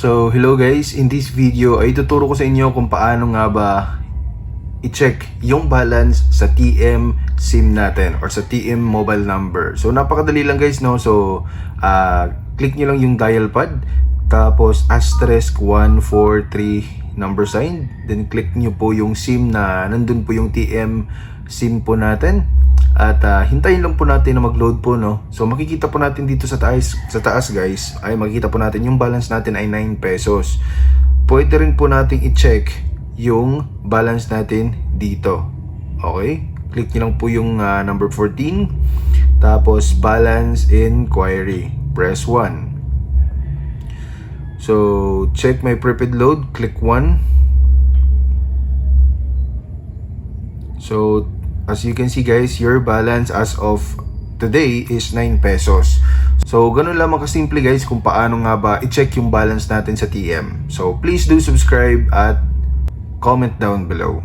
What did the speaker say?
So, hello guys. In this video ay tuturo ko sa inyo kung paano nga ba i-check yung balance sa TM SIM natin or sa TM mobile number. So, napakadali lang guys, no? So, click nyo lang yung dial pad, tapos asterisk 143 number sign, then click nyo po yung SIM na nandun po yung TM SIM po natin. At hintayin lang po natin na mag-load po, no? So makikita po natin dito sa taas guys, ay makikita po natin yung balance natin ay 9 pesos. Pwede rin po nating i-check yung balance natin dito. Okay? Click nyo lang po yung number 14, tapos balance inquiry, press 1. So check my prepaid load, click 1. So as you can see guys, your balance as of today is 9 pesos. So ganun lamang kasimple guys kung paano nga ba i-check yung balance natin sa TM. So please do subscribe at comment down below.